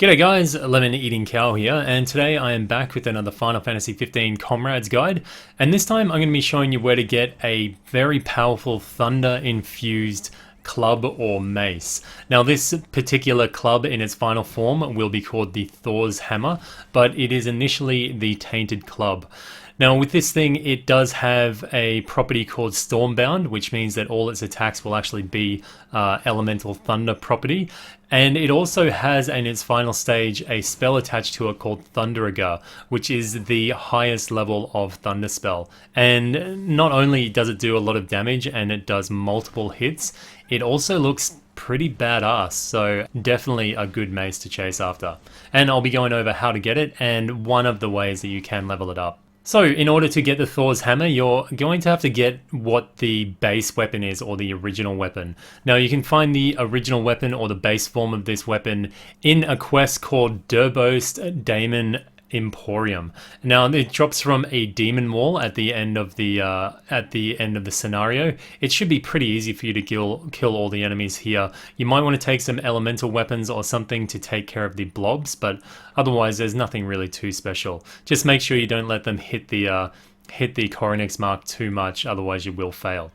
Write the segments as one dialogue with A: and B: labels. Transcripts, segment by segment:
A: G'day guys, Lemon Eating Cow here, and today I am back with another Final Fantasy 15 Comrades guide, and this time I'm going to be showing you where to get a very powerful thunder infused club or mace. Now this particular club in its final form will be called the Thor's Hammer, but it is initially the Tainted Club. Now with this thing, it does have a property called Stormbound, which means that all its attacks will actually be elemental thunder property. And it also has in its final stage a spell attached to it called Thundaga, which is the highest level of Thunder Spell. And not only does it do a lot of damage and it does multiple hits, it also looks pretty badass, so definitely a good mace to chase after. And I'll be going over how to get it and one of the ways that you can level it up. So in order to get the Thor's Hammer, you're going to have to get what the base weapon is, or the original weapon. Now you can find the original weapon or the base form of this weapon in a quest called Durbost Daemon Emporium. Now it drops from a demon wall at the end of the scenario. It should be pretty easy for you to kill all the enemies here. You might want to take some elemental weapons or something to take care of the blobs, but otherwise there's nothing really too special. Just make sure you don't let them hit the Coronex mark too much, otherwise you will fail.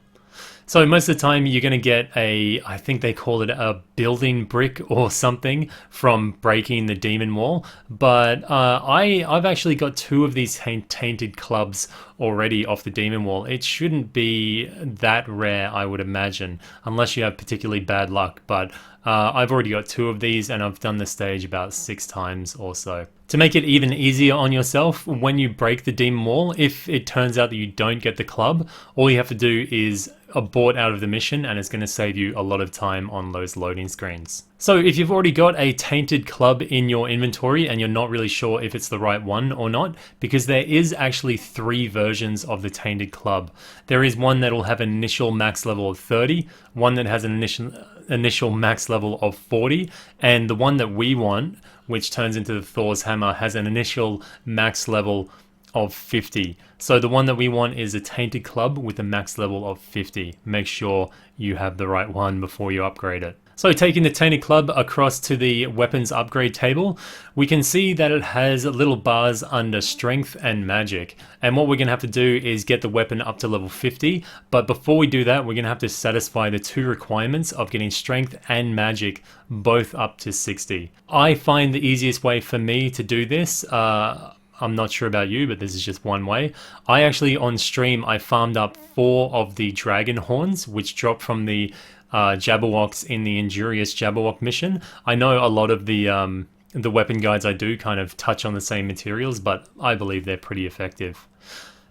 A: So most of the time you're going to get I think they call it a building brick or something from breaking the demon wall, but I've actually got two of these tainted clubs already off the demon wall. It shouldn't be that rare, I would imagine, unless you have particularly bad luck, but I've already got two of these and I've done the stage about 6 times or so. To make it even easier on yourself, when you break the demon wall, if it turns out that you don't get the club, all you have to do is abort out of the mission and it's going to save you a lot of time on those loading screens. So if you've already got a tainted club in your inventory and you're not really sure if it's the right one or not, because there is actually 3 versions of the tainted club. There is one that will have an initial max level of 30, one that has an initial max level of 40, and the one that we want, which turns into the Thor's Hammer, has an initial max level of 50. So the one that we want is a tainted club with a max level of 50. Make sure you have the right one before you upgrade it. So taking the tainted club across to the weapons upgrade table, we can see that it has little bars under strength and magic. And what we're going to have to do is get the weapon up to level 50. But before we do that, we're going to have to satisfy the 2 requirements of getting strength and magic both up to 60. I find the easiest way for me to do this, I'm not sure about you, but this is just one way. I actually, on stream, I farmed up 4 of the dragon horns, which drop from the Jabberwocks in the Injurious Jabberwock mission. I know a lot of the weapon guides I do kind of touch on the same materials, but I believe they're pretty effective.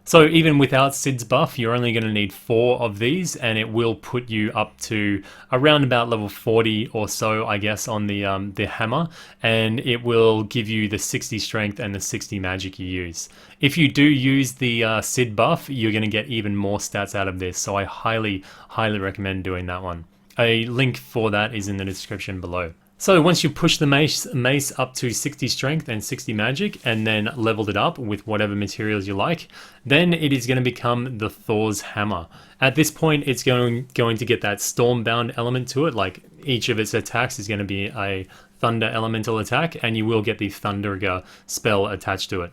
A: So even without Sid's buff, you're only going to need 4 of these, and it will put you up to around about level 40 or so, I guess, on the hammer, and it will give you the 60 strength and the 60 magic you use. If you do use the Sid buff, you're going to get even more stats out of this, so I highly recommend doing that one. A link for that is in the description below. So once you push the mace up to 60 strength and 60 magic and then leveled it up with whatever materials you like, then it is going to become the Thor's Hammer. At this point, it's going to get that Stormbound element to it, like each of its attacks is going to be a Thunder Elemental attack, and you will get the Thundaga Spell attached to it.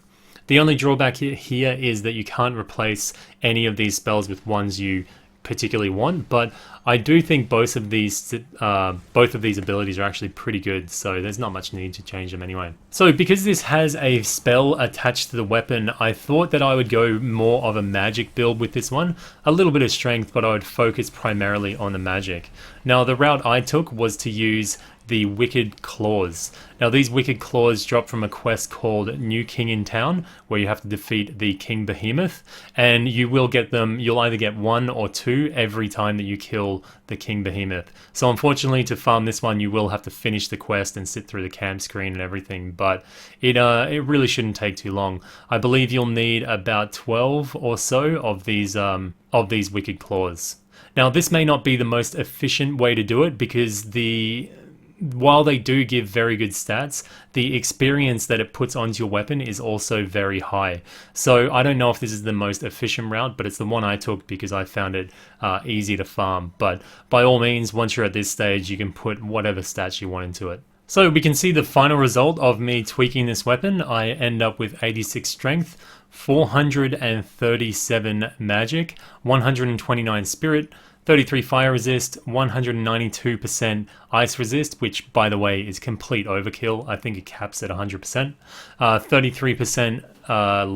A: The only drawback here is that you can't replace any of these spells with ones you particularly want, but I do think both of these abilities are actually pretty good, so there's not much need to change them anyway. So because this has a spell attached to the weapon, I thought that I would go more of a magic build with this one. A little bit of strength, but I would focus primarily on the magic. Now the route I took was to use the Wicked Claws. Now these Wicked Claws drop from a quest called New King in Town, where you have to defeat the King Behemoth, and you will get them, you'll either get 1 or 2 every time that you kill the King Behemoth. So unfortunately, to farm this one, you will have to finish the quest and sit through the camp screen and everything, but it really shouldn't take too long. I believe you'll need about 12 or so of these Wicked Claws. Now this may not be the most efficient way to do it, because while they do give very good stats, the experience that it puts onto your weapon is also very high. So I don't know if this is the most efficient route, but it's the one I took because I found it easy to farm. But by all means, once you're at this stage, you can put whatever stats you want into it. So we can see the final result of me tweaking this weapon. I end up with 86 strength, 437 magic, 129 spirit, 33 fire resist, 192% ice resist, which by the way is complete overkill. I think it caps at 100%. 33%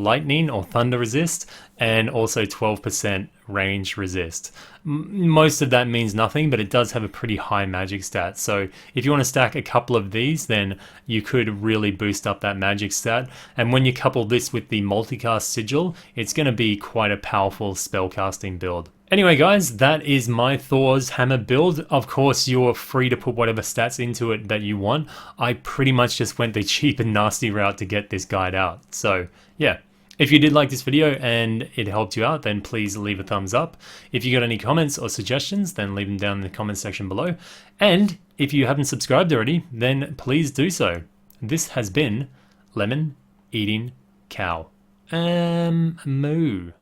A: lightning or thunder resist, and also 12% range resist. Most of that means nothing, but it does have a pretty high magic stat. So if you want to stack a couple of these, then you could really boost up that magic stat. And when you couple this with the multicast sigil, it's going to be quite a powerful spellcasting build. Anyway guys, that is my Thor's hammer build. Of course, you're free to put whatever stats into it that you want. I pretty much just went the cheap and nasty route to get this guide out. So yeah, if you did like this video and it helped you out, then please leave a thumbs up. If you got any comments or suggestions, then leave them down in the comments section below. And if you haven't subscribed already, then please do so. This has been Lemon Eating Cow. Moo.